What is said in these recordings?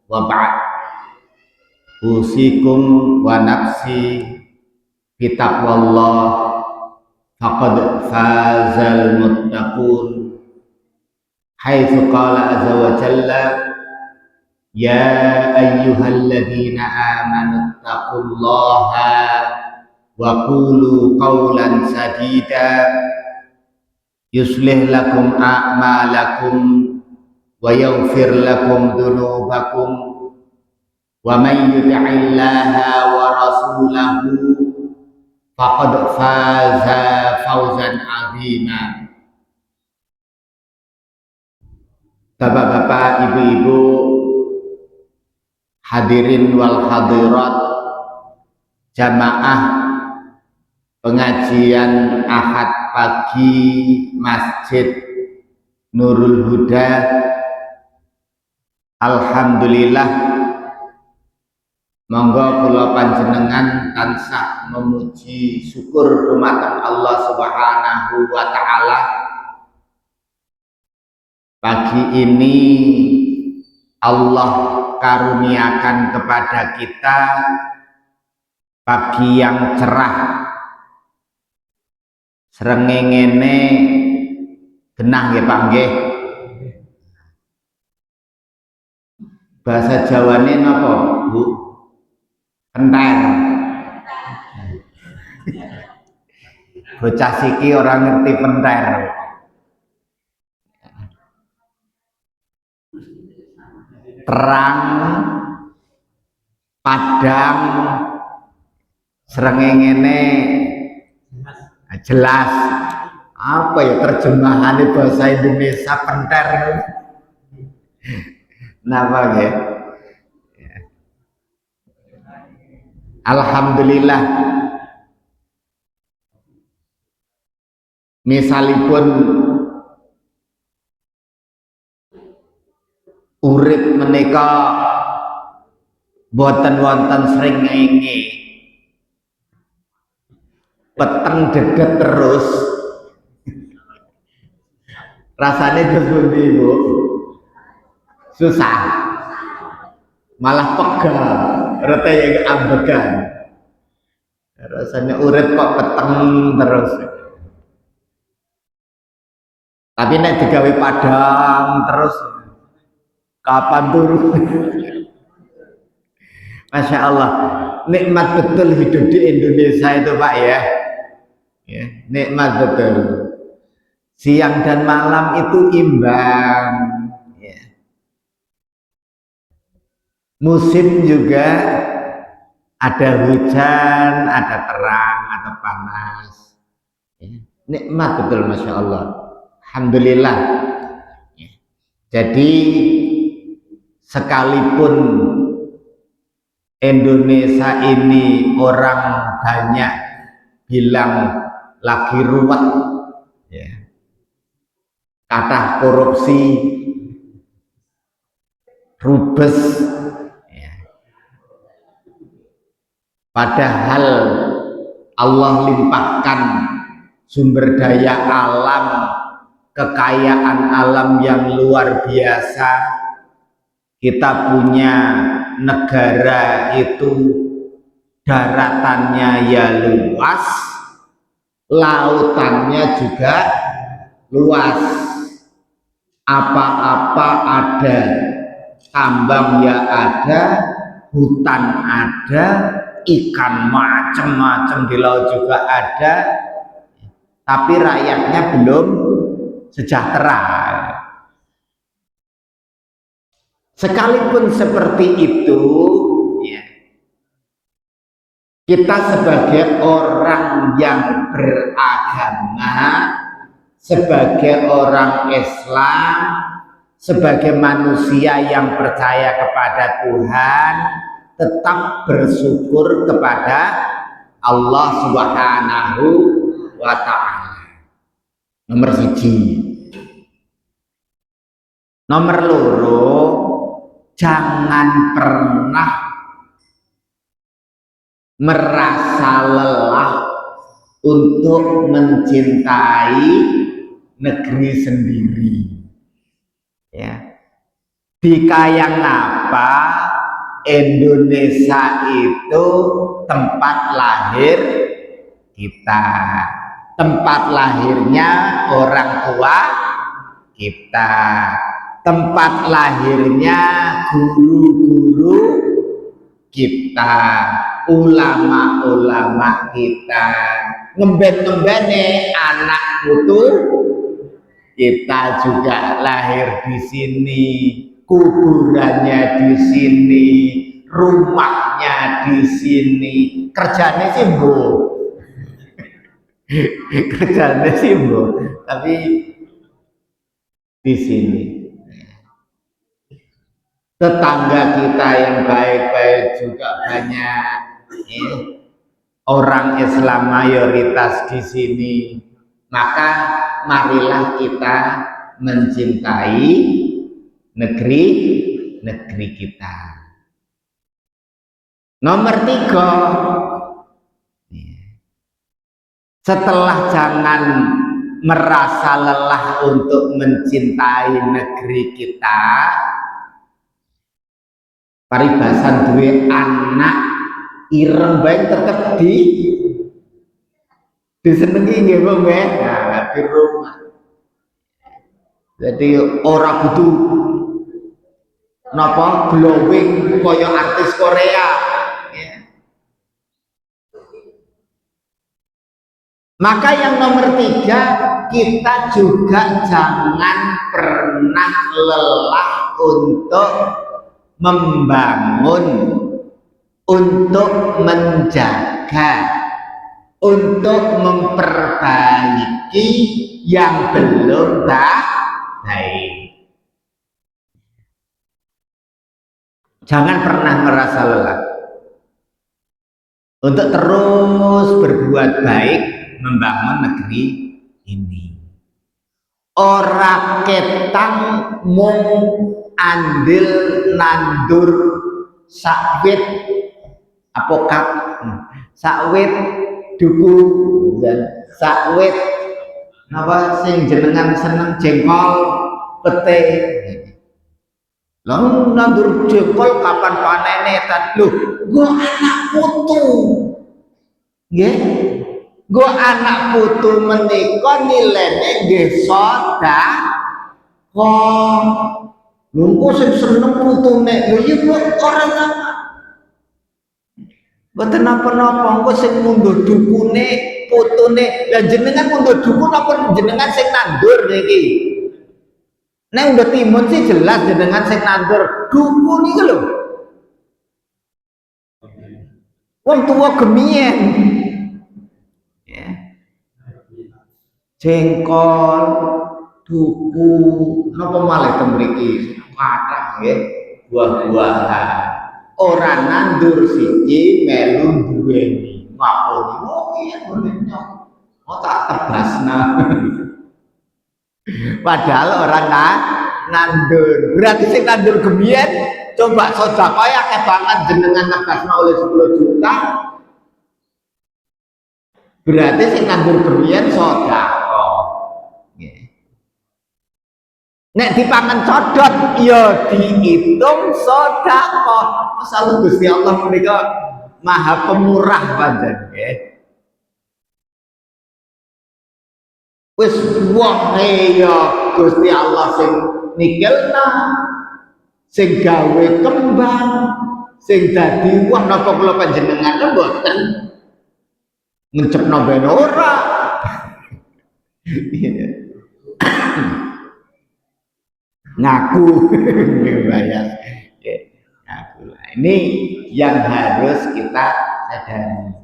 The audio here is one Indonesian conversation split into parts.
wa ba'd. Usikum wa nafsi bitaqwallah faqad fazal muttaqun. Haitsu qala azza wa jalla ya ayyuhalladzina amanu taqullaha wa qulu qawlan sadida yuslih lakum a'malakum wa yaghfir lakum dhunubakum wa man yuti'illaha wa rasulahu faqad faza fawzan 'azima. Bapak-bapak, ibu-ibu, hadirin wal hadirat, jamaah pengajian Ahad pagi Masjid Nurul Huda. Alhamdulillah, monggo kula panjenengan tansah memuji syukur dumateng Allah Subhanahu wa taala. Pagi ini Allah karuniakan kepada kita pagi yang cerah, srengenge genah nggih Pak nggih. Bahasa Jawane napa, Bu? Enter. Bocah siki ora ngerti penter. Terang, padang, srengenge jelas. Apa ya terjemahannya bahasa Indonesia penter? Napa ya? Alhamdulillah. Misalipun urip menika boten wonten srengenge, peteng deget terus, rasanya kesundi Bu, susah, malah pegal, rete yang ambegan, rasanya urip kok peteng terus. Tapi nek digawe padang terus, kapan turun? Masya Allah, nikmat betul hidup di Indonesia itu Pak ya, nikmat betul. Siang dan malam itu imbang, ya. Musim juga ada hujan, ada terang, ada panas, ya. Nikmat betul Masya Allah. Alhamdulillah. Ya. Jadi sekalipun Indonesia ini orang banyak bilang lagi ruwet, ya, kathah korupsi, rubes, ya. Padahal Allah limpahkan sumber daya alam, kekayaan alam yang luar biasa. Kita punya negara itu daratannya ya luas, lautannya juga luas, apa-apa ada, tambang ya ada, hutan ada, ikan macam-macam di laut juga ada, tapi rakyatnya belum sejahtera. Sekalipun seperti itu, ya, kita sebagai orang yang beragama, sebagai orang Islam, sebagai manusia yang percaya kepada Tuhan, tetap bersyukur kepada Allah Subhanahu wa ta'ala. Nomor 1. Nomor 2, jangan pernah merasa lelah untuk mencintai negeri sendiri. Ya. Dikayang kenapa Indonesia itu tempat lahir kita, tempat lahirnya orang tua kita, tempat lahirnya guru-guru kita, ulama-ulama kita, ngemben-ngembene anak putu kita juga lahir di sini, kuburannya di sini, rumahnya di sini, kerjanya sih bu, kerjanya sih bu, tapi di sini. Tetangga kita yang baik-baik juga banyak, ya. Orang Islam mayoritas di sini, maka marilah kita mencintai negeri kita. Nomor 3, setelah jangan merasa lelah untuk mencintai negeri kita, paribasan duwe anak ireng bae tetep disenengi nggih Bang nggih. Nah, di rumah. Jadi ora kudu napa glowing kaya artis Korea. Ya. Maka yang nomor 3, kita juga jangan pernah lelah untuk membangun, untuk menjaga, untuk memperbaiki yang belum baik. Jangan pernah merasa lelah untuk terus berbuat baik membangun negeri ini. Ora ketang mung andil nandur sawit apokat, sawit duku, dan sawit napa sing jenengan seneng jengkol pete. Lalu nandur jengkol kapan panene tan lho, gua anak putu. Nggih. Gua anak putu menika nilene nggih sedekah. Lho kok sing seneng putune, lho iya kok ora apa. Mboten napa-napa, engko sing mundur dukune, putune. Lah jenengan mundur duku napa jenengan sing nandur niki? Nek udah timun sih jelas jenengan sing nandur duku niku lho. Wong tuwa gemien. Ya. Jengkol, duku, napa malih ten mriki? Kathah nggih, buah-buahan. Ora nandur siji melu duweni. Ngapuni? Oh iya bener. Oh tak tebasna. Padahal orang nandur. Berarti sing nandur gemien coba sedekah ya akeh banget jenengan nebasna oleh 10 juta. Berarti sing nandur gemien sedekah. Nek dipangan codot ya dihitung sedekah. Masalah Gusti Allah menika Maha Pemurah pancen nggih. Wis wae ya Gusti Allah sing nikelna, sing gawe kembang, sing dadi wah napa kula panjenengan mboten ngencepno ben ora. Ngaku bayar ngaku. Ini yang harus kita sadari.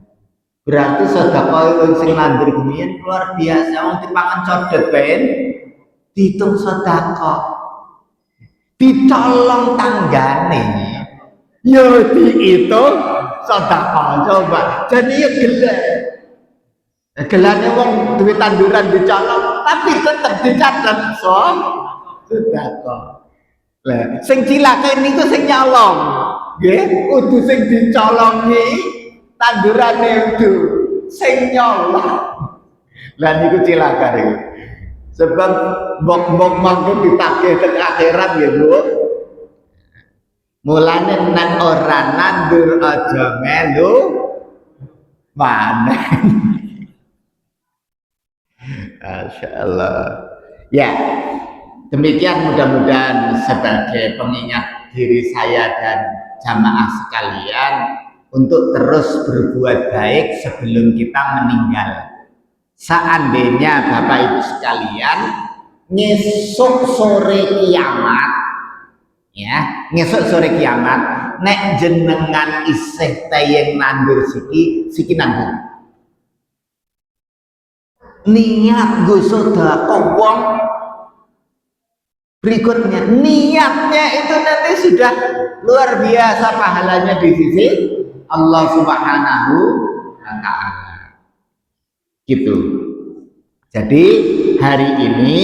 Berarti sedekah sing nandur gemien luar biasa. Wong dipangan codot ben dihitung sedekah. Dicolong tanggane ya dihitung sedekah. Coba jadi ya gelek. Gelane wong duwe tanduran dicolong tapi tetep dicatet sedekah. Lah sing cilaka niku sing nyolong. Nggih, kudu sing dicolongi tandurane itu sing nyolong. Lah niku cilaka niku. Sebab mbok-mbok mangke ditagih teng akhirat nggih, Bu. Mulane nek ora nandur aja melu panen. Masya Allah. Ya, demikian mudah-mudahan sebagai pengingat diri saya dan jamaah sekalian untuk terus berbuat baik sebelum kita meninggal. Seandainya Bapak Ibu sekalian ngesuk sore kiamat, ya ngesuk sore kiamat, nek jenengan isih tayeng nandur siki nandur. Niat gue sedekah wong berikutnya, niatnya itu nanti sudah luar biasa pahalanya di sisi Allah Subhanahu wa Ta'ala. Gitu. Jadi hari ini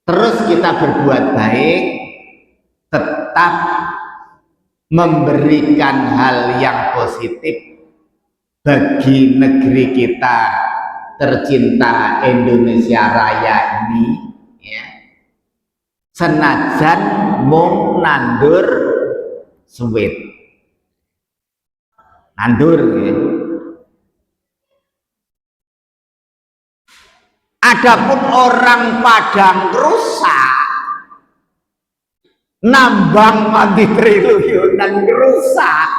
terus kita berbuat baik, tetap memberikan hal yang positif bagi negeri kita tercinta Indonesia Raya ini, ya. Senajan mung nandur sawit, nandur, ya. Adapun orang Padang rusak nambang mandi triliunan rusak,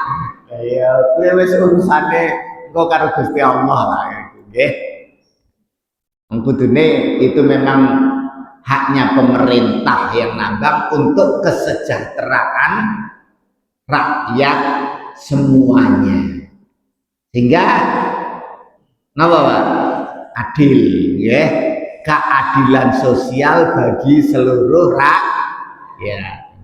ya kuwi wis urusane kok karo Gusti Allah lah, nggih. Kudune itu memang haknya pemerintah yang nambang untuk kesejahteraan rakyat semuanya, sehingga napa Pak? Adil, ya, keadilan sosial bagi seluruh rakyat.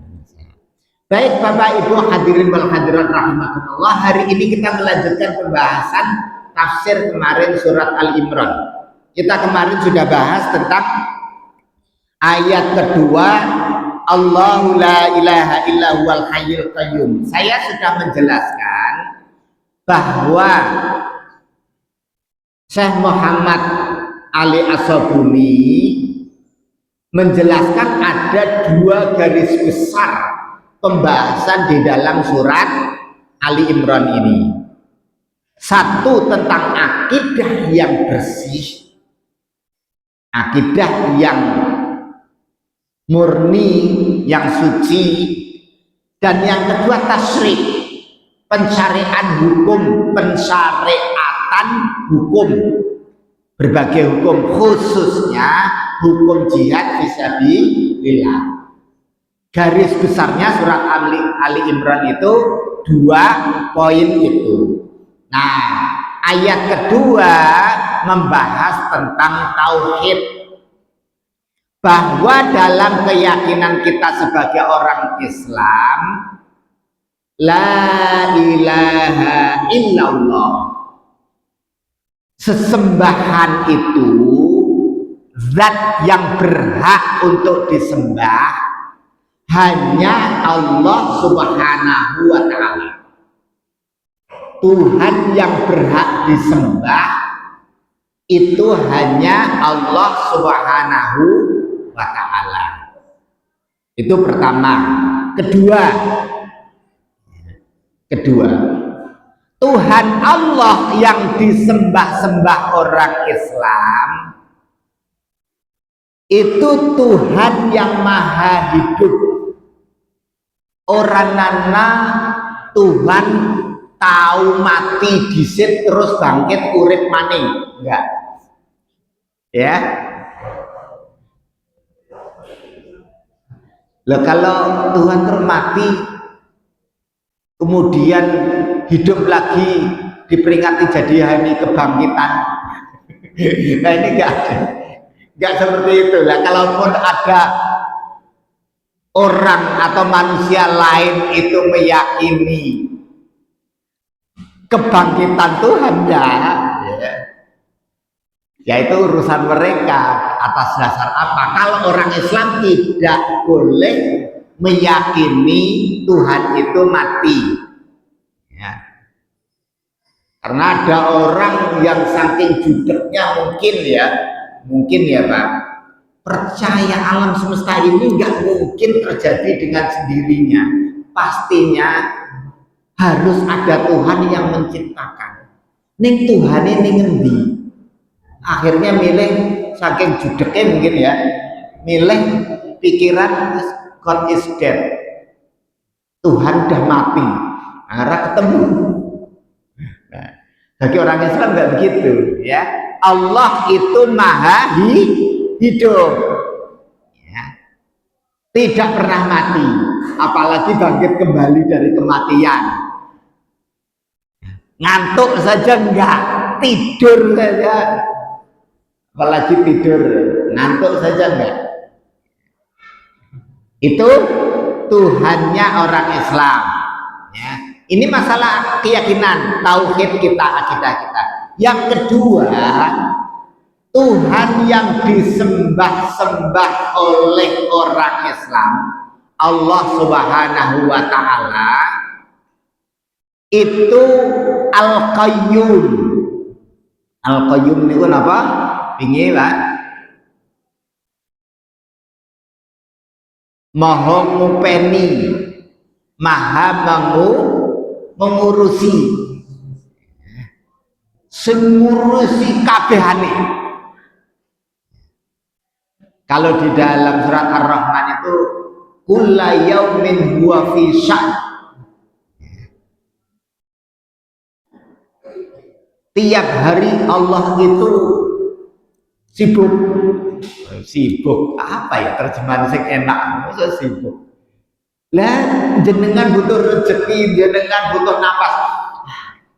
Baik Bapak Ibu hadirin wal hadirat rahimakumullah, hari ini kita melanjutkan pembahasan tafsir kemarin surat Al-Imran. Kita kemarin sudah bahas tentang ayat kedua, Allahu la ilaha illa huwal hayyul qayyum. Saya sudah menjelaskan bahwa Syekh Muhammad Ali As-Sabuni menjelaskan ada dua garis besar pembahasan di dalam surat Ali Imran ini. Satu tentang akidah yang bersih, akidah yang murni, yang suci, dan yang kedua tasyrik, pensyariatan hukum, pensyariatan hukum, berbagai hukum, khususnya hukum jihad fisabilillah. Garis besarnya surat Ali Imran itu dua poin itu. Nah, ayat kedua membahas tentang tauhid, bahwa dalam keyakinan kita sebagai orang Islam, la ilaha illallah, sesembahan itu, zat yang berhak untuk disembah hanya Allah Subhanahu wa Ta'ala. Tuhan yang berhak disembah itu hanya Allah Subhanahu wa Ta'ala. Itu pertama. Kedua, Tuhan Allah yang disembah-sembah orang Islam itu Tuhan yang maha hidup. Orang nana Tuhan tahu mati disit terus bangkit urip maning, enggak, ya. Loh, kalau Tuhan terus mati kemudian hidup lagi diperingati jadi hari kebangkitan, nah ini enggak seperti itu lah. Kalaupun ada orang atau manusia lain itu meyakini kebangkitan Tuhan, ya itu urusan mereka atas dasar apa. Kalau orang Islam tidak boleh meyakini Tuhan itu mati, ya. Karena ada orang yang saking judeknya mungkin ya Pak, percaya alam semesta ini nggak mungkin terjadi dengan sendirinya. Pastinya harus ada Tuhan yang menciptakan. Ning Tuhan ini ngendi? Akhirnya milih saking judeknya mungkin ya, milih pikiran God is dead. Tuhan udah mati, arah ketemu. Nah, bagi orang Islam nggak begitu, ya. Allah itu maha hidup, ya. Tidak pernah mati, apalagi bangkit kembali dari kematian. Ngantuk saja enggak, tidur saja, apalagi tidur, ngantuk saja enggak. Itu Tuhannya orang Islam, ya. Ini masalah keyakinan, tauhid kita, akidah kita. Yang kedua, Tuhan yang disembah-sembah oleh orang Islam, Allah Subhanahu wa Ta'ala, itu Al-Qayyum. Al-Qayyum itu apa? Pinggir, Pak. Maha ngupeni, maha mengurusi, sengurusi kabehane. Kalau di dalam surat Ar-Rahman itu kulla yaumin huwa fi sya'n. Tiap hari Allah itu sibuk. Sibuk apa ya terjemahan sing enak, masa sibuk. Lah jenengan butuh rezeki, jenengan butuh napas,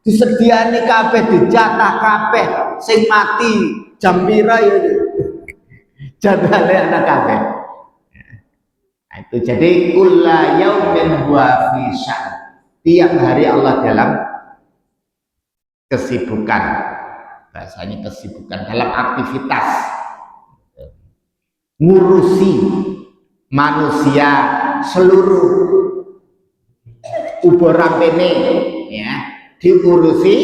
disediani kabeh, dijatah kabeh, sing mati jam pira ya jadwale ana kabeh. Nah, itu jadi kulla yaumin huwa fi sya'n. Tiap hari Allah dalam kesibukan, bahasanya kesibukan dalam aktivitas ngurusi manusia seluruh uborapene, ya, diurusi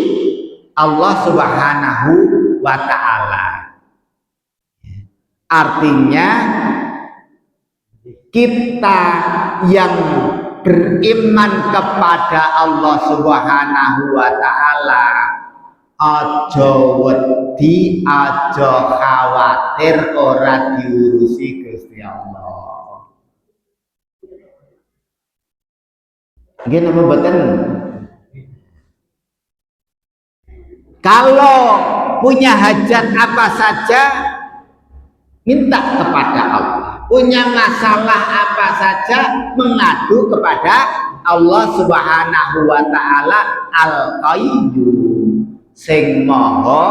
Allah Subhanahu wa Ta'ala. Artinya kita yang beriman kepada Allah Subhanahu wa Ta'ala aja wedi, aja khawatir ora diurusi Gusti Allah. Nggih napa mboten? Kalau punya hajat apa saja minta kepada Allah. Punya masalah apa saja mengadu kepada Allah Subhanahu wa Ta'ala Al-Qayyum, sing maha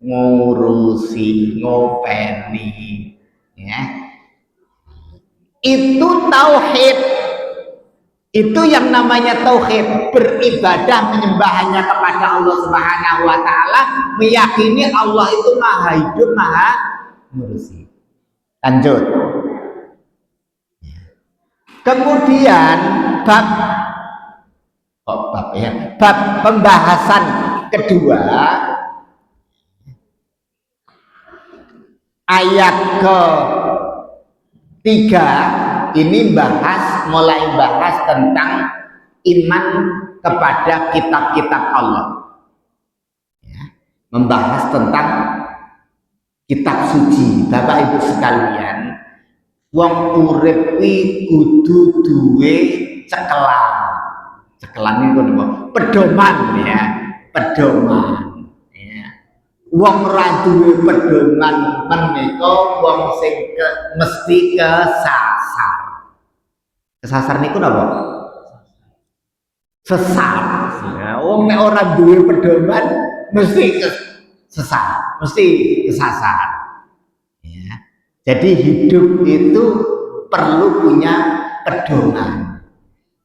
ngurusi, ngopeni, ya. Itu tauhid. Itu yang namanya tauhid, beribadah menyembah hanya kepada Allah Subhanahu wa Ta'ala, meyakini Allah itu maha hidup, maha ngurusi. Lanjut. Kemudian bab pembahasan kedua, ayat ke-3 ini mulai bahas tentang iman kepada kitab-kitab Allah, ya, membahas tentang kitab suci. Bapak Ibu sekalian, wong urip kudu duwe cekelan. Cekelan itu pedoman, ya, pedoman, ya. Wong ora duwe pedoman menika wong sing mesti kesasar. Kesasar niku napa? Sesat. Ya, wong nek ora duwe pedoman mesti sesat, mesti kesasar. Ya. Jadi hidup itu perlu punya pedoman.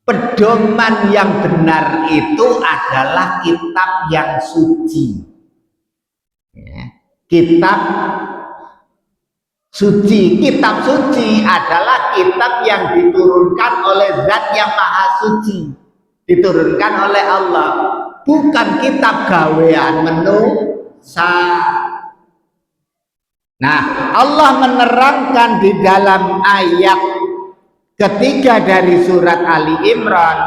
Pedoman yang benar itu adalah kitab yang suci, ya. Kitab suci. Kitab suci adalah kitab yang diturunkan oleh Zat yang Maha Suci, diturunkan oleh Allah, bukan kitab gawean manusa. Nah, Allah menerangkan di dalam ayat ketiga dari surat Ali Imran,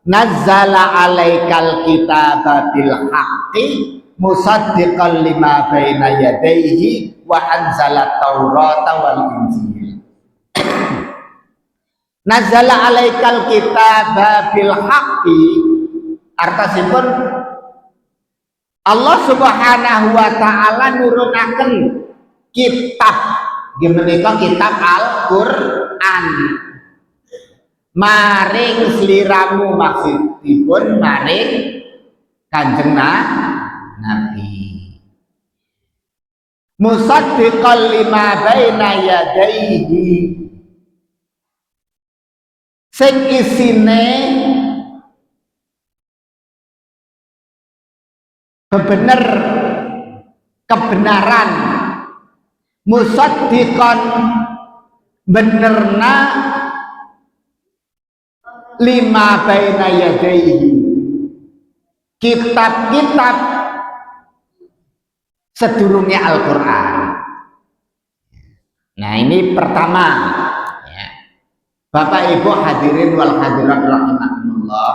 nazzala alaikal kitaba bil haqqi musaddiqan lima baina yadayhi wa anzala taurata wal injil. Nazzala alaikal kitaba bil haqqi artasipun Allah Subhanahu wa taala nurunaken kitab menika kitab Al-Qur'an maring sliramu, maksudipun maring Kanjeng Nabi. Musaddiqal lima baina yadayhi, sing isine kebenaran, musaddiqan benerna lima baina yadayhi, kitab-kitab sedurunge Al-Qur'an. Nah, ini pertama ya. Bapak Ibu hadirin wal hadirat rahimakumullah.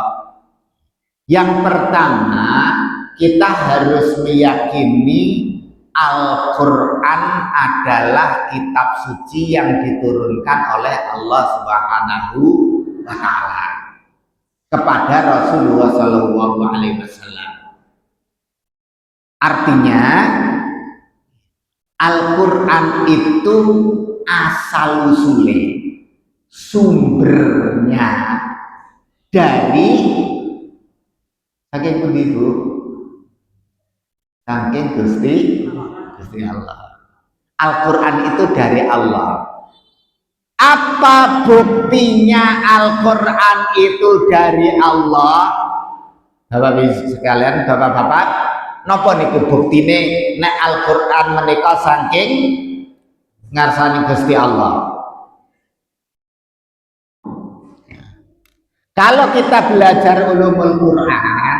Yang pertama, kita harus meyakini Al-Qur'an adalah kitab suci yang diturunkan oleh Allah Subhanahu wa taala kepada Rasulullah sallallahu alaihi wasallam. Artinya Al-Qur'an itu asal usulnya, sumbernya dari saking pundi Bu? Saking Gusti Allah. Al-Qur'an itu dari Allah. Apa buktinya Al-Qur'an itu dari Allah? Bapak-Ibu sekalian, Bapak-bapak, napa niku buktine nek Al-Qur'an menika saking ngarsane Gusti Allah? Kalau kita belajar ulumul Qur'an,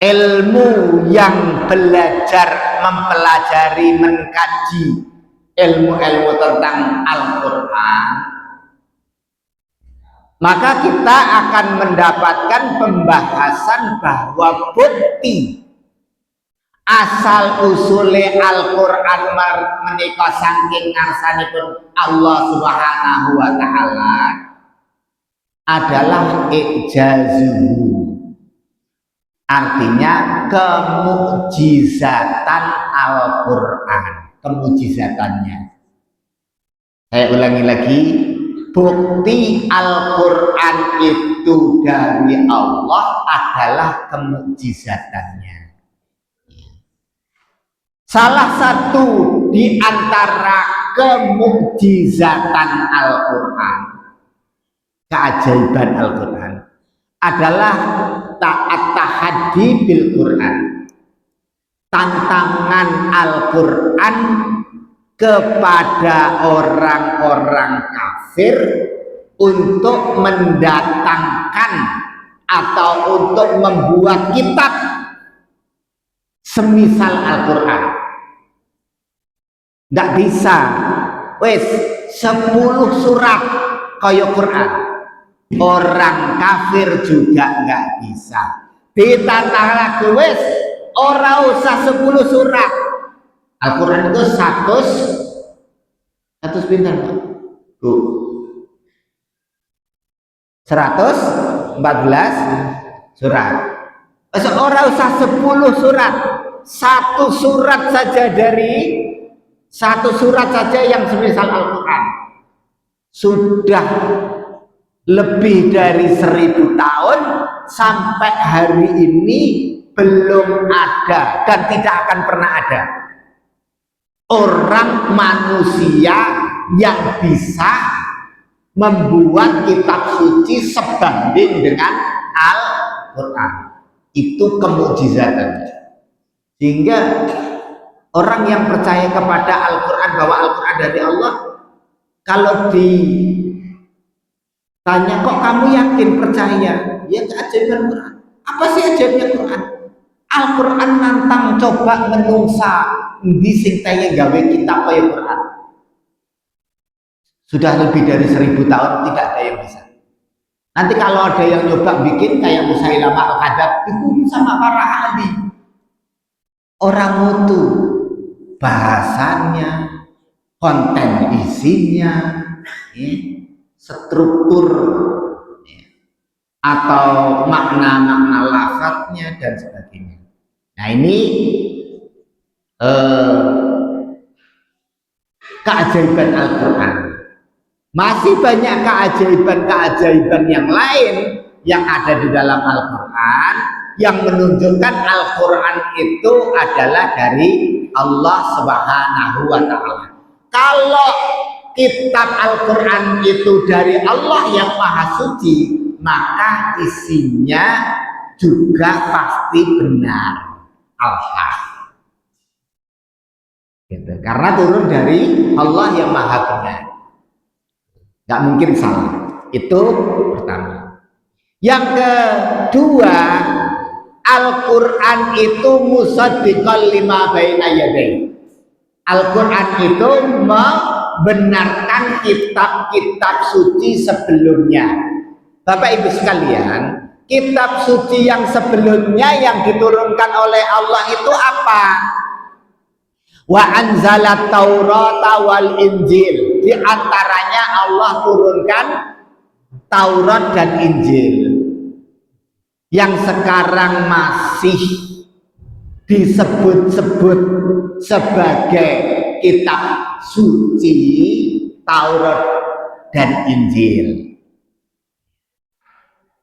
ilmu yang belajar, mempelajari, mengkaji ilmu-ilmu tentang Al-Qur'an, maka kita akan mendapatkan pembahasan bahwa bukti asal usule Al-Qur'an menika saking ngarsanipun Allah Subhanahu wa taala adalah ijazuhu, artinya kemukjizatan Al-Qur'an, kemujizatannya. Saya ulangi lagi, bukti Al-Qur'an itu dari Allah adalah kemujizatannya. Salah satu di antara kemukjizatan Al-Qur'an, keajaiban Al-Qur'an adalah tahaddi bil Qur'an, tantangan Al-Qur'an kepada orang-orang kafir untuk mendatangkan atau untuk membuat kitab semisal Al-Qur'an. Nggak bisa wes 10 surat kaya Qur'an, orang kafir juga nggak bisa. Ditantang lagi wes ora usah 10 surat. Al-Qur'an itu 100 pinten Pak? Bu. 114 surat. Ora usah 10 surat. Satu surat saja yang semisal Al-Qur'an sudah lebih dari 1000 tahun sampai hari ini belum ada dan tidak akan pernah ada orang manusia yang bisa membuat kitab suci sebanding dengan Al-Qur'an. Itu kemukjizatan. Sehingga orang yang percaya kepada Al-Qur'an, bahwa Al-Qur'an dari Allah, kalau ditanya kok kamu yakin percaya, ya keajaiban Quran. Apa sih ajaibnya Quran? Al-Quran nantang coba menungsa di sing kaya gawe kitab kaya Quran. Sudah lebih dari 1000 tahun tidak ada yang bisa. Nanti kalau ada yang nyoba bikin kayak Musailamah Al-Kadzab, itu sama para ahli. Orang mutu bahasanya, konten isinya, ya, struktur, ya, atau makna-makna lafadznya dan sebagainya. Nah ini keajaiban Al-Quran. Masih banyak keajaiban-keajaiban yang lain yang ada di dalam Al-Quran yang menunjukkan Al-Quran itu adalah dari Allah Subhanahu wa Ta'ala. Kalau kitab Al-Quran itu dari Allah yang Maha Suci, maka isinya juga pasti benar, al-haq. Gitu. Karena turun dari Allah yang Maha Benar, nggak mungkin salah. Itu pertama. Yang kedua, Al-Quran itu musaddiqan lima baina yadayhi. Al-Quran itu membenarkan kitab-kitab suci sebelumnya. Bapak Ibu sekalian, kitab suci yang sebelumnya yang diturunkan oleh Allah itu apa? Wa anzalat Taurata wal Injil. Di antaranya Allah turunkan Taurat dan Injil yang sekarang masih disebut-sebut sebagai kitab suci, Taurat dan Injil.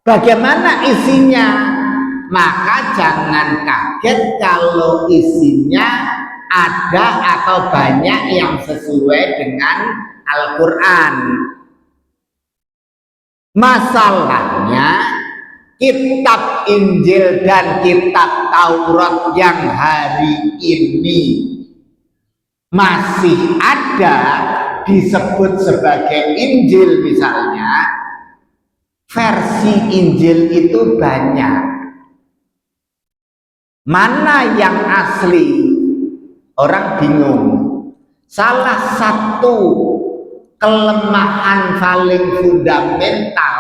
Bagaimana isinya? Maka jangan kaget kalau isinya ada atau banyak yang sesuai dengan Al-Quran. Masalahnya kitab Injil dan kitab Taurat yang hari ini masih ada disebut sebagai Injil misalnya, versi Injil itu banyak. Mana yang asli? Orang bingung. Salah satu kelemahan paling fundamental,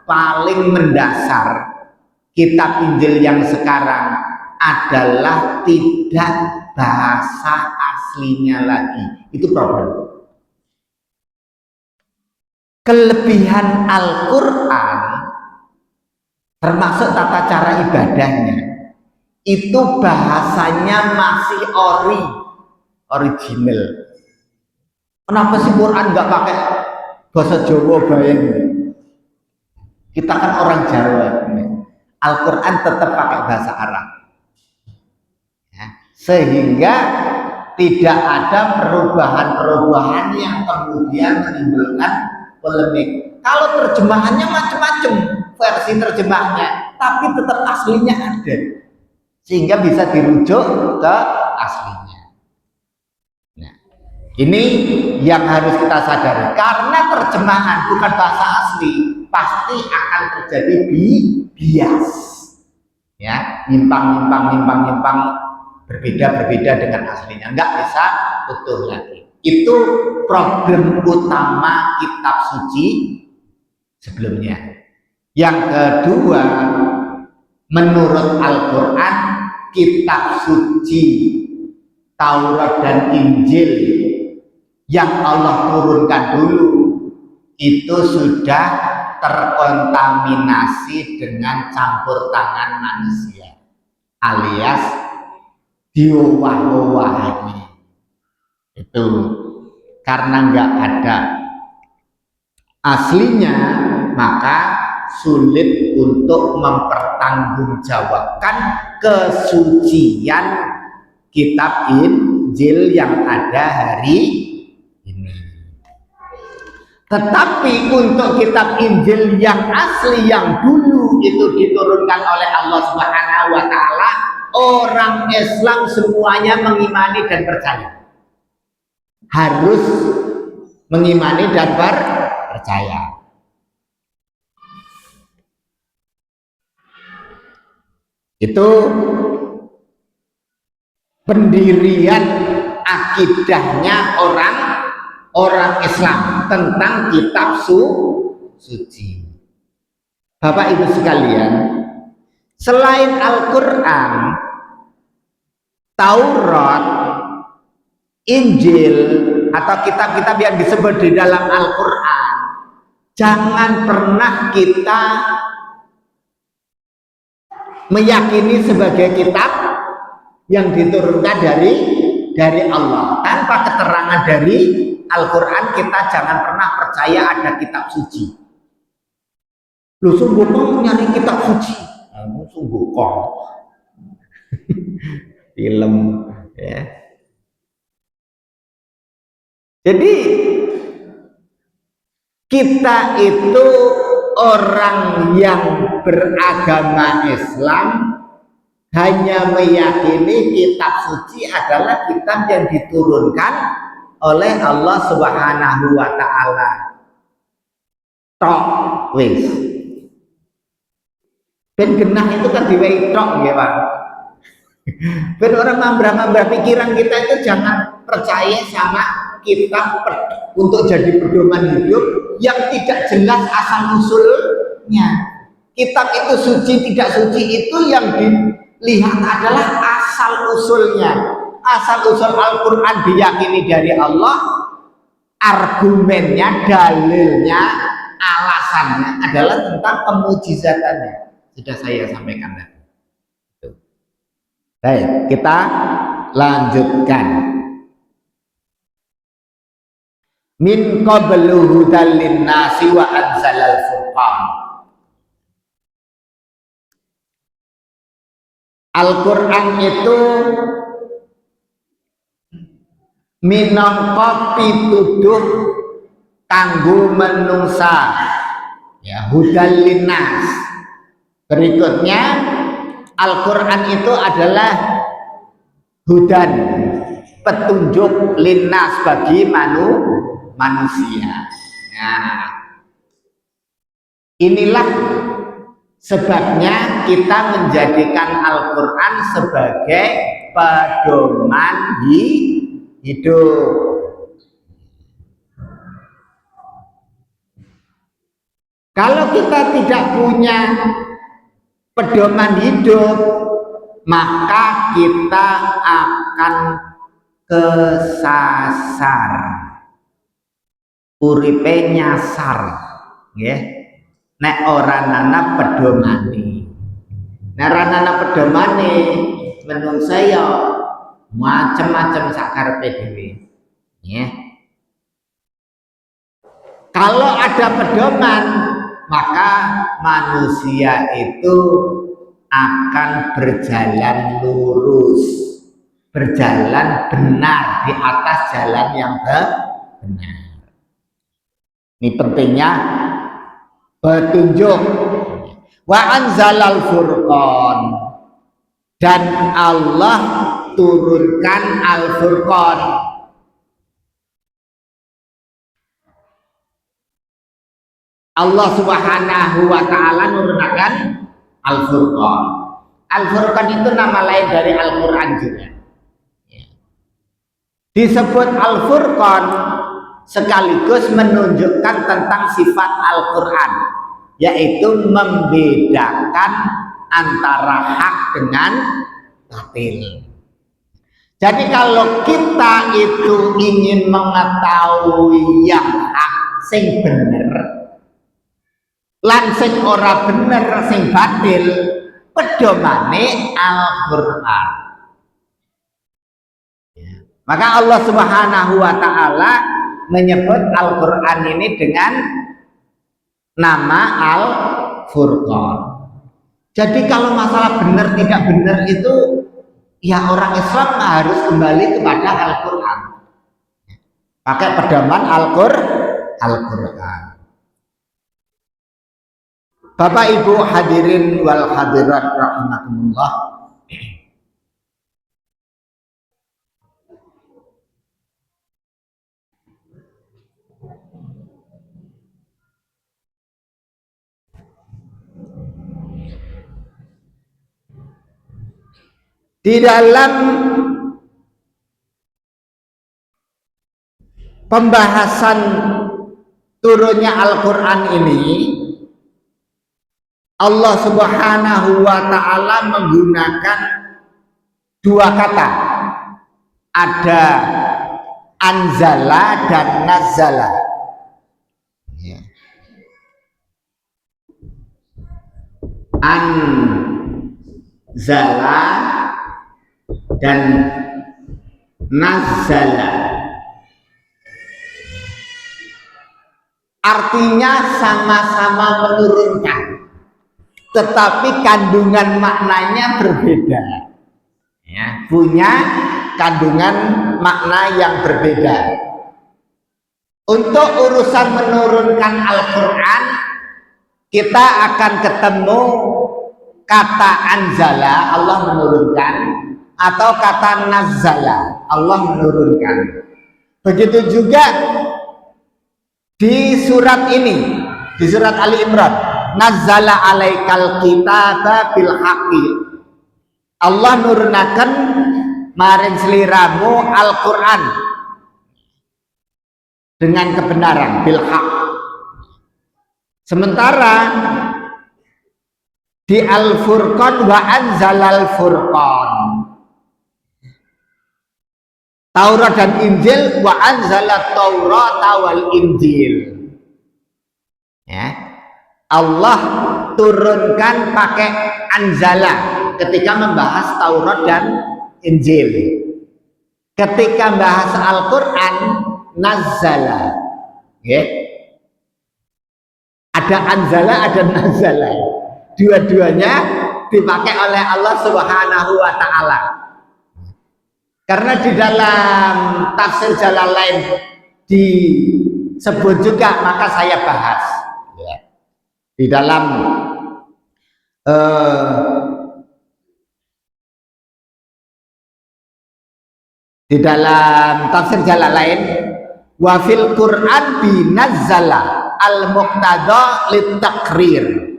paling mendasar kitab Injil yang sekarang adalah tidak bahasa aslinya lagi. Itu problem. Kelebihan Al-Quran termasuk tata cara ibadahnya itu bahasanya masih original. Kenapa sih Quran nggak pakai bahasa Jawa bayang? Kita kan orang Jawa. Al-Quran tetap pakai bahasa Arab, ya, sehingga tidak ada perubahan-perubahan yang kemudian menimbulkan polemik. Kalau terjemahannya macam-macam versi terjemahnya, tapi tetap aslinya ada, sehingga bisa dirujuk ke aslinya. Nah, ini yang harus kita sadari. Karena terjemahan bukan bahasa asli, pasti akan terjadi bias, ya, nyimpang, berbeda dengan aslinya, nggak bisa utuh lagi. Itu problem utama kitab suci sebelumnya. Yang kedua, menurut Al-Quran, kitab suci Taurat dan Injil yang Allah turunkan dulu itu sudah terkontaminasi dengan campur tangan manusia, alias diowah-owahi. Itu karena nggak ada aslinya, maka sulit untuk mempertanggungjawabkan kesucian kitab Injil yang ada hari ini. Tetapi untuk kitab Injil yang asli yang dulu itu diturunkan oleh Allah Subhanahu wa Ta'ala, orang Islam semuanya mengimani dan percaya. Harus mengimani dan percaya. Itu pendirian akidahnya orang Islam tentang kitab suci. Bapak Ibu sekalian, selain Al-Quran, Taurat, Injil, atau kitab-kitab yang disebut di dalam Al-Quran, jangan pernah kita meyakini sebagai kitab yang diturunkan dari Allah. Tanpa keterangan dari Al-Quran, kita jangan pernah percaya ada kitab suci. Lu sungguh kok nyari kitab suci? Sungguh kok film ya. Jadi kita itu orang yang beragama Islam hanya meyakini kitab suci adalah kitab yang diturunkan oleh Allah Subhanahu wa taala. Tok wis. Ben genah itu kan diwehi tok nggih, Pak. Ben orang mambra-mambra pikiran kita itu jangan percaya sama kitab untuk jadi pedoman hidup yang tidak jelas asal usulnya. Kitab itu suci tidak suci itu yang dilihat adalah asal usulnya. Asal usul Al-Quran diyakini dari Allah, argumennya, dalilnya, alasannya adalah tentang pemujizatannya. Sudah saya sampaikan tadi. Baik, kita lanjutkan. Min qablu hudal linnasi wa anzalal furqan. Al-Quran itu minangka pituduh kanggo menungsa, ya, hudal linnas. Berikutnya, Al-Quran itu adalah hudan, petunjuk linnas bagi manusia. Nah, inilah sebabnya kita menjadikan Al-Quran sebagai pedoman hidup. Kalau kita tidak punya pedoman hidup, maka kita akan kesasar, uripe nyasar, nggih. Nek ora nana pedomane. Nek ora nana pedomane, menungsa ya macam-macam sak karepe dhewe. Nggih. Kalau ada pedoman, maka manusia itu akan berjalan lurus, berjalan benar di atas jalan yang benar. Ini pentingnya petunjuk. Wa anzalal furqan, dan Allah turunkan al-furqan. Allah Subhanahu wa taala nurunkan Al-Furqan. Al-Furqan itu nama lain dari Al-Quran juga. Disebut Al-Furqan sekaligus menunjukkan tentang sifat Al-Quran, yaitu membedakan antara hak dengan batil. Jadi kalau kita itu ingin mengetahui yang hak sing bener lan sing ora bener sing batil, pedomane Al-Quran. Maka Allah Subhanahu wa taala menyebut Al-Quran ini dengan nama Al-Furqan. Jadi kalau masalah benar tidak benar itu ya orang Islam harus kembali kepada Al-Quran, pakai pedoman Al-Quran. Bapak Ibu hadirin wal hadirat rahimakumullah. Di dalam pembahasan turunnya Al-Quran ini, Allah Subhanahu wa Ta'ala menggunakan dua kata, ada anzala dan nazala. Anzala dan nazala, artinya sama-sama menurunkan, tetapi kandungan maknanya berbeda, ya, punya kandungan makna yang berbeda. Untuk urusan menurunkan Al-Quran, kita akan ketemu kata anzala, Allah menurunkan, atau kata nazala, Allah menurunkan. Begitu juga di surat ini, di surat Ali Imran, nazzala alaikal kitaba bil haqqi, Allah nurunaken maring seliramu Al-Quran dengan kebenaran, bil haq. Sementara di Al-Furqan, wa anzalal furqan, Taurat dan Injil, wa anzalat Taurat wal Injil, ya, Allah turunkan pakai anzala ketika membahas Taurat dan Injil. Ketika membahas Al-Quran, nazzala, ya. Ada anzala, ada nazala, dua-duanya dipakai oleh Allah Subhanahu wa Ta'ala. Karena di dalam tafsir Jalalain disebut juga, maka saya bahas, ya. Di dalam tafsir Jalalain, wa fil Quran binazzala al-muqtada litakrir,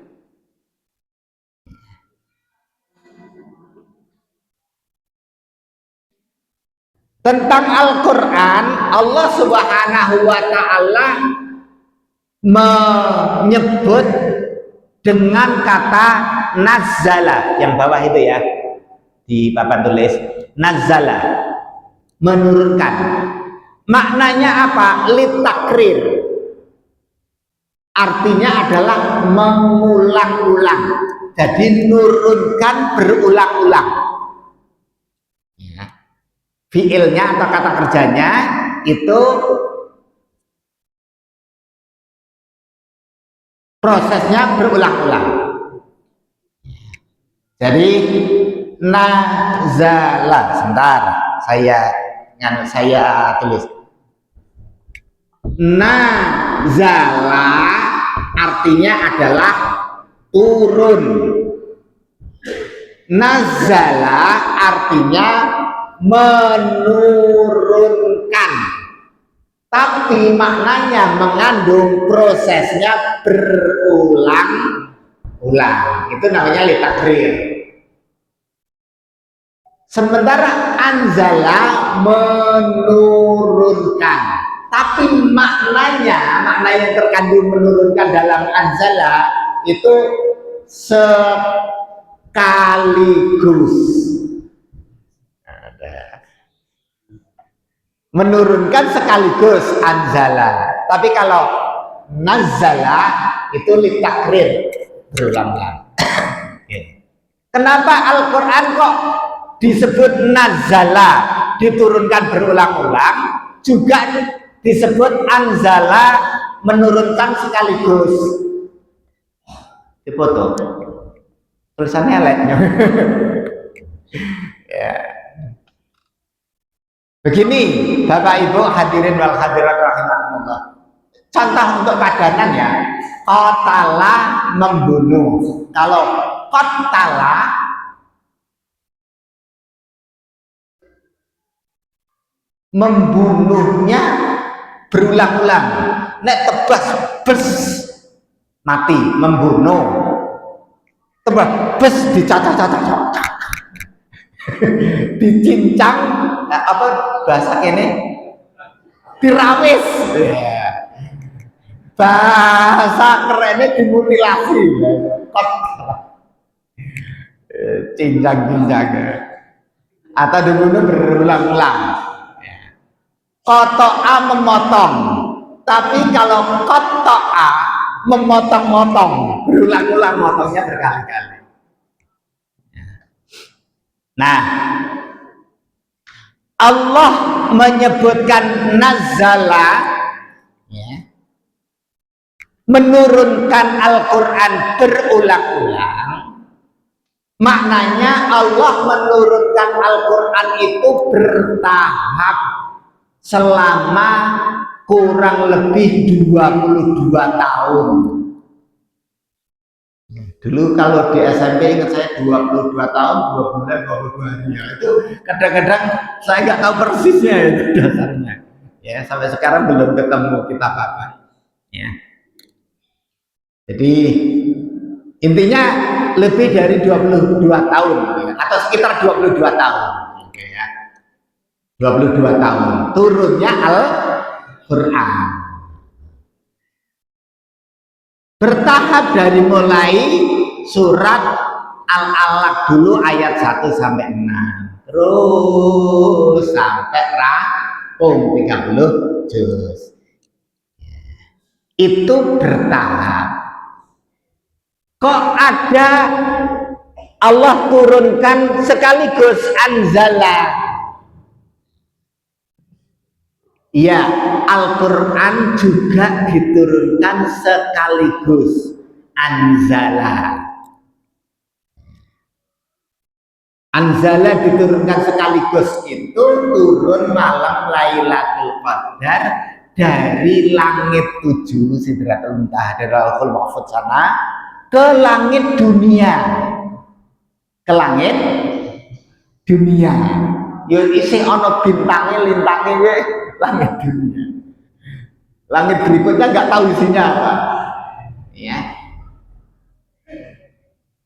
tentang Al-Quran Allah Subhanahu wa Ta'ala menyebut dengan kata nazzala, yang bawah itu ya, di papan tulis, nazzala, menurunkan. Maknanya apa? Litakrir, artinya adalah mengulang-ulang, jadi nurunkan berulang-ulang, ya. Fiilnya atau kata kerjanya itu prosesnya berulang-ulang. Jadi nazala, sebentar saya tulis. Nazala artinya adalah turun. Nazala artinya menurunkan, tapi maknanya mengandung prosesnya berulang-ulang. Itu namanya litakrir. Sementara anzala menurunkan, tapi makna yang terkandung menurunkan dalam anzala itu sekaligus. Menurunkan sekaligus anzala, tapi kalau nazala itu litakrir, berulang-ulang. Kenapa Al-Quran kok disebut nazala, diturunkan berulang-ulang, juga disebut anzala, menurunkan sekaligus? Dipoto tulisannya lainnya. Ya. Begini Bapak Ibu hadirin wal hadirat rahimakumullah, contoh untuk padanan ya, qatala, membunuh. Kalau qatala membunuhnya berulang-ulang, nek tebas bes mati, membunuh. Tebas bes dicacak-cacak, dicincang, apa bahasa ini, dirawis. Ya. Bahasa kerennya dimutilasi. Cincang-cincang. Atau dibunuh berulang-ulang. Koto'a memotong. Tapi kalau koto'a memotong-motong, berulang-ulang, motongnya berkali-kali. Nah, Allah menyebutkan nazala, ya, menurunkan Al-Quran berulang-ulang. Maknanya Allah menurunkan Al-Quran itu bertahap selama kurang lebih 22 tahun. Dulu kalau di SMP ingat saya 22 tahun, 2 bulan, 22 hari. Ya, itu kadang-kadang saya nggak tahu persisnya itu dasarnya. Ya, sampai sekarang belum ketemu kitab apa. Ya. Jadi intinya lebih dari 22 tahun atau sekitar 22 tahun. Oke, ya. 22 tahun turunnya Al-Quran. Bertahap dari mulai surat Al-Alaq dulu ayat 1 sampai 6. Terus sampai rampung 30 juz. Itu bertahap. Kok ada Allah turunkan sekaligus anzala? Ya, Al-Quran juga diturunkan sekaligus anzala. Anzala diturunkan sekaligus itu turun malam Lailatul Qadar dari langit 7 Sidratul Muntaha dari Lauhul Mahfuz sana ke langit dunia. Ke langit dunia. Yo isi ono bintangnya lintangnya langit dunia. Langit berikutnya nggak tahu isinya apa. Ya.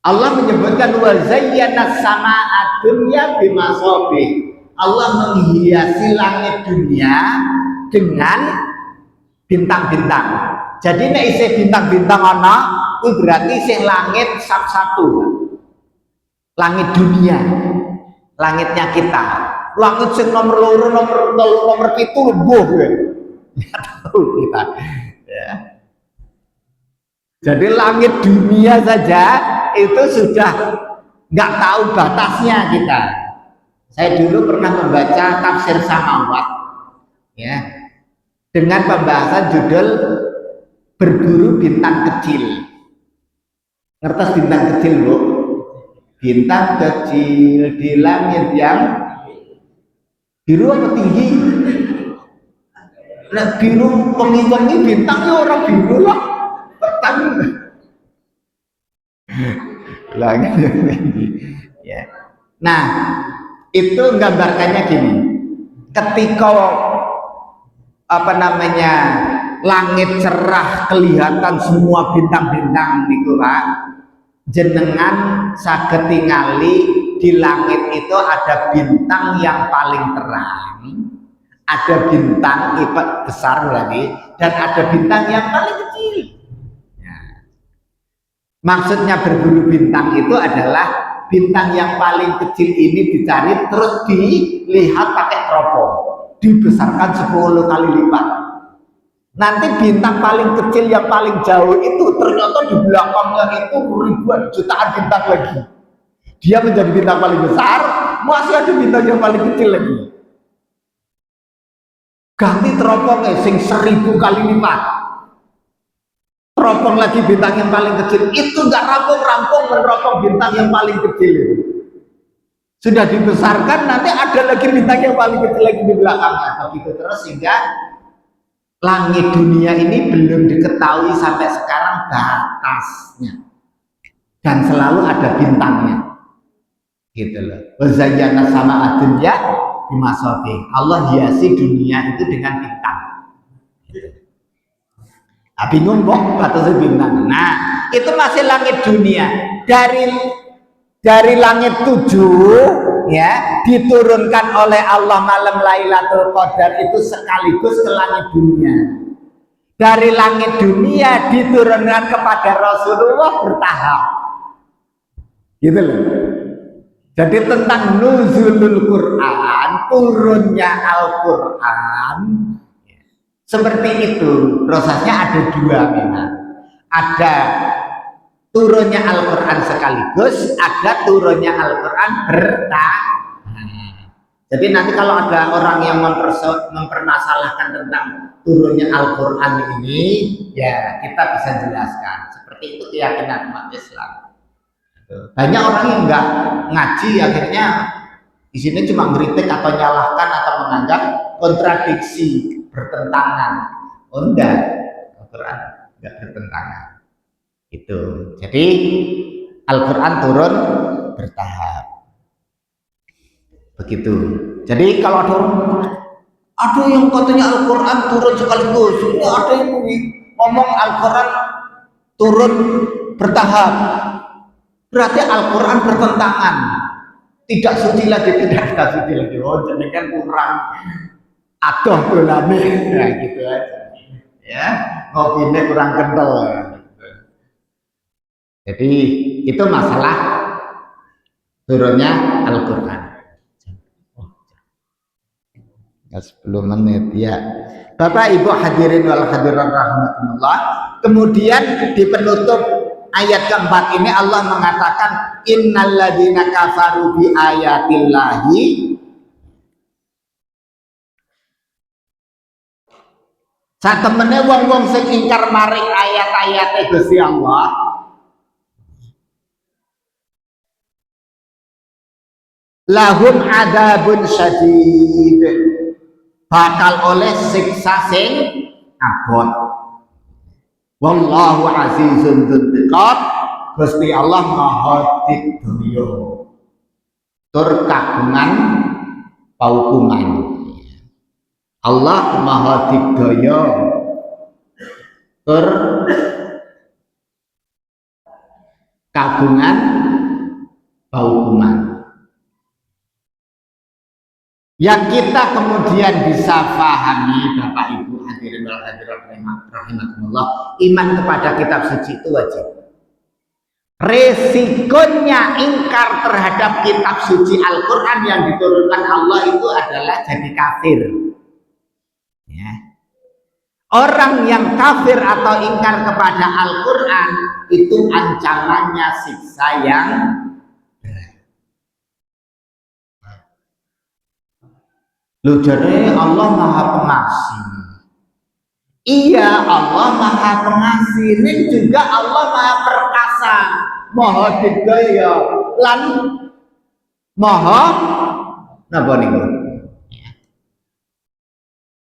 Allah menyebutkan wa zayyana samaa'a dunya bimasabi. Allah menghiasi langit dunia dengan bintang-bintang. Jadi nek isi bintang-bintang ana, kuwi berarti sing langit satu. Langit dunia. Langitnya kita. Langit sing nomor loro, nomor telu, nomor 7 mbuh kowe. Ya tahu kita. Ya. Jadi langit dunia saja itu sudah nggak tahu batasnya kita. Saya dulu pernah membaca tafsir Samawat, ya, dengan pembahasan judul berburu bintang kecil. Ngertos bintang kecil, Bu? Bintang kecil di langit yang biru apa tinggi? Nah, biru pengibangi bintangnya orang biru lah. Petang. Langit yang tinggi. Ya. Nah, itu gambarkannya gini. Ketika langit cerah kelihatan semua bintang-bintang niku Pak, jenengan saged tingali di langit itu ada bintang yang paling terang, ada bintang besar lagi, dan ada bintang yang paling kecil. Ya. Maksudnya berburu bintang itu adalah bintang yang paling kecil ini dicari terus dilihat pakai teropong, dibesarkan 10 kali lipat. Nanti bintang paling kecil yang paling jauh itu ternyata di belakangnya itu ribuan jutaan bintang lagi. Dia menjadi bintang paling besar, masih ada bintang yang paling kecil lagi. Ganti teropongnya sing 1000 kali lipat. Teropong lagi bintang yang paling kecil, itu nggak rampung-rampung meneropong bintang yang paling kecil itu. Sudah dibesarkan, nanti ada lagi bintang yang paling kecil lagi di belakangnya. Begitu terus sehingga langit dunia ini belum diketahui sampai sekarang batasnya, dan selalu ada bintangnya, gitu loh. Wazayyana sama dunya bimasabi. Allah hiasi dunia itu dengan bintang. Nah, bingung kok batasnya bintang. Nah, itu masih langit dunia. Dari langit 7 ya diturunkan oleh Allah malam Lailatul Qadar itu sekaligus ke langit dunia. Dari langit dunia diturunkan kepada Rasulullah bertahap. Gitu loh. Jadi tentang nuzulul Quran, turunnya Al-Quran, seperti itu. Prosesnya ada dua memang. Ada turunnya Al-Quran sekaligus, ada turunnya Al-Quran bertahap. Jadi nanti kalau ada orang yang mempermasalahkan tentang turunnya Al-Quran ini, ya kita bisa jelaskan. Seperti itu keyakinan umat Islam. Banyak orang yang nggak ngaji akhirnya di sini cuma ngeritik atau nyalahkan atau menganggap kontradiksi, bertentangan. Oh enggak, Al-Quran enggak bertentangan. Itu. Jadi Al-Quran turun bertahap. Begitu. Jadi kalau ada yang katanya Al-Quran turun sekaligus, ada yang ngomong Al-Quran turun bertahap. Berarti Al-Quran bertentangan. Tidak suci lagi, tidak suci lagi. Oh, jadi kan kurang adoh dolane. Nah, gitu aja. Ya, ngopinya kurang kental. Jadi itu masalah turunnya Al-Quran. 10 menit ya. Bapak Ibu hadirin wal hadirat rahimakumullah. Kemudian di penutup ayat keempat ini Allah mengatakan innalladzina kafaru bi ayatillahi satemene wong-wong sing ingkar maring ayat-ayate Gusti Allah lahum adzabun syadid, bakal oleh siksa sing abot. Wallahu azizun dzuntiqam, Gusti Allah maha digdaya tur kagungan paukuman. Allah maha digdaya tur kagungan paukuman. Yang kita kemudian bisa pahami Bapak Ibu hadirin wal hadirat rahimakumullah, iman kepada kitab suci itu wajib. Resikonya ingkar terhadap kitab suci Al-Quran yang diturunkan Allah itu adalah jadi kafir. Ya. Orang yang kafir atau ingkar kepada Al-Quran itu ancamannya siksa yang lu jadi Allah maha pengasih. Iya, Allah maha pengasih. Ini juga Allah maha perkasa, maha digdaya, lan maha napa niku?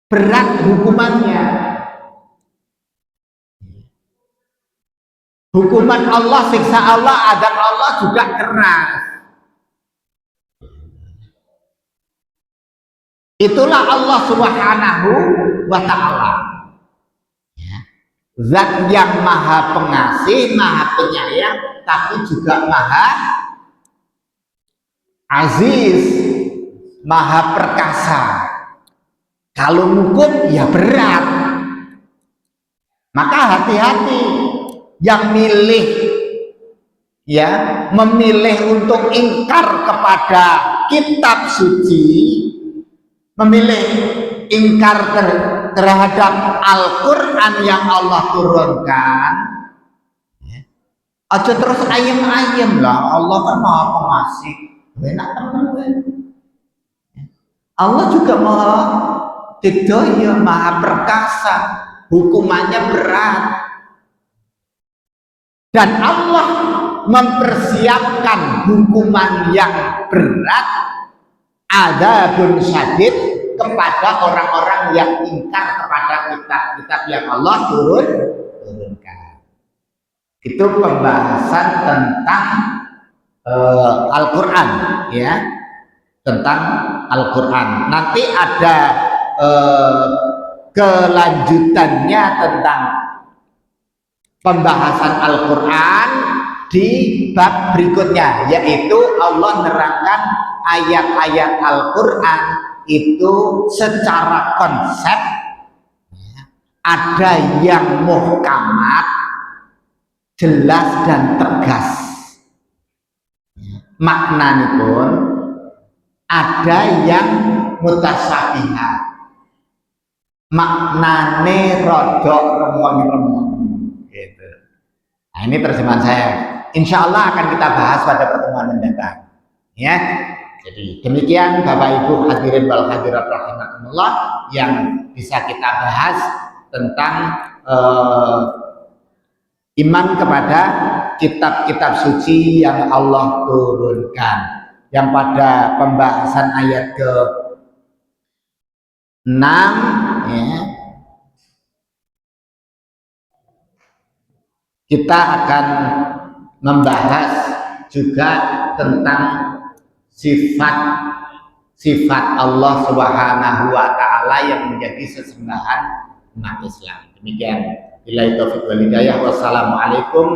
Berat hukumannya. Hukuman Allah, siksa Allah, azab Allah juga keras. Itulah Allah Subhanahu wa ta'ala, ya. Zat yang maha pengasih, maha penyayang, tapi juga maha aziz, maha perkasa. Kalau hukum ya berat, maka hati-hati yang memilih untuk ingkar kepada kitab suci, memilih ingkar terhadap Al-Quran yang Allah turunkan, aja terus ayem-ayem lah. Allah kan maha pengasih, enak temen. Allah juga maha digdaya, maha perkasa, hukumannya berat, dan Allah mempersiapkan hukuman yang berat, adzabun syadid, kepada orang-orang yang ingkar kepada kitab-kitab yang Allah turunkan. Itu pembahasan tentang Al-Quran, ya, tentang Al-Quran. Nanti ada kelanjutannya tentang pembahasan Al-Quran di bab berikutnya, yaitu Allah nerangkan ayat-ayat Al-Quran itu secara konsep ada yang muhkamat, jelas dan tegas. Maknanya pun ada yang mutasyabihat, maknane rodok remeng-remeng gitu. Nah, ini terjemahan saya. Insya Allah akan kita bahas pada pertemuan mendatang. Ya, jadi demikian Bapak Ibu hadirin wal hadirat rahimakumullah yang bisa kita bahas tentang iman kepada kitab-kitab suci yang Allah turunkan. Yang pada pembahasan ayat ke 6 ya, kita akan membahas juga tentang sifat Allah Subhanahu wa taala yang menjadi sesembahan umat Islam. Demikian. Billahi taufiq wal hidayah. Wassalamualaikum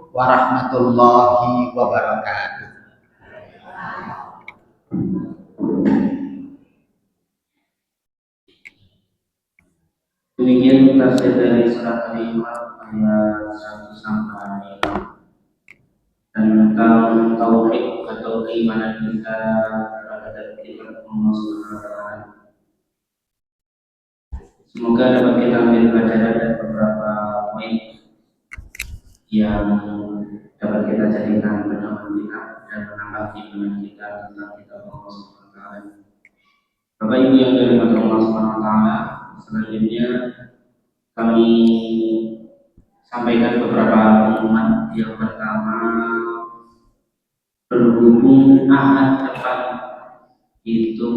warahmatullahi wabarakatuh. Demikian tafsir dari surat Al-Imran ayat 1 sampai tentang tauhid atau keimanan kita terhadap kitab Allah Subhanahu wa taala. Semoga dapat kita ambil pelajaran dan beberapa poin yang dapat kita jadikan pedoman kita dan menambah iman kita tentang kitab Allah Subhanahu wa taala. Bapak Ibu yang dirahmati Allah Subhanahu wa taala, selanjutnya kami sampaikan beberapa pengumuman. Yang pertama, berhubung ahad depan itu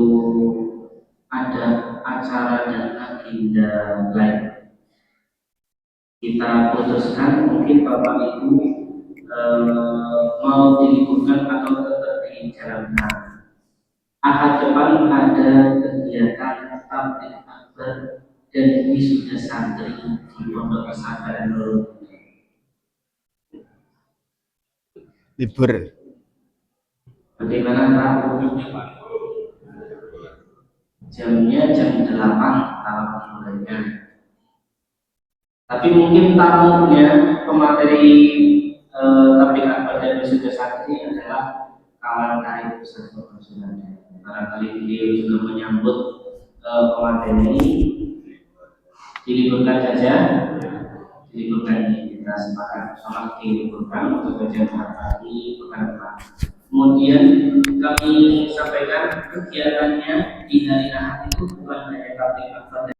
ada acara dan agenda lain, kita putuskan mungkin Bapak Ibu mau diliburkan atau tetap dijalankan. Ahad depan ada kegiatan tabligh akbar dan wisuda santri di Pondok Pesantren Nurul. Libur. Bagaimana Pak? Jamnya jam 8 kalau mulainya. Tapi mungkin tamunya pemateri tabligh akbar dan wisuda santri adalah kawan karib Ustaz Bapak Sunanda. Barangkali beliau juga menyambut pemateri ini. Diliburkan saja, diliburkan kita sepakat sholat diliburkan untuk kajian hari pekan depan. Kemudian kami sampaikan kegiatannya di hari Ahad itu bukan hanya tabligh akbar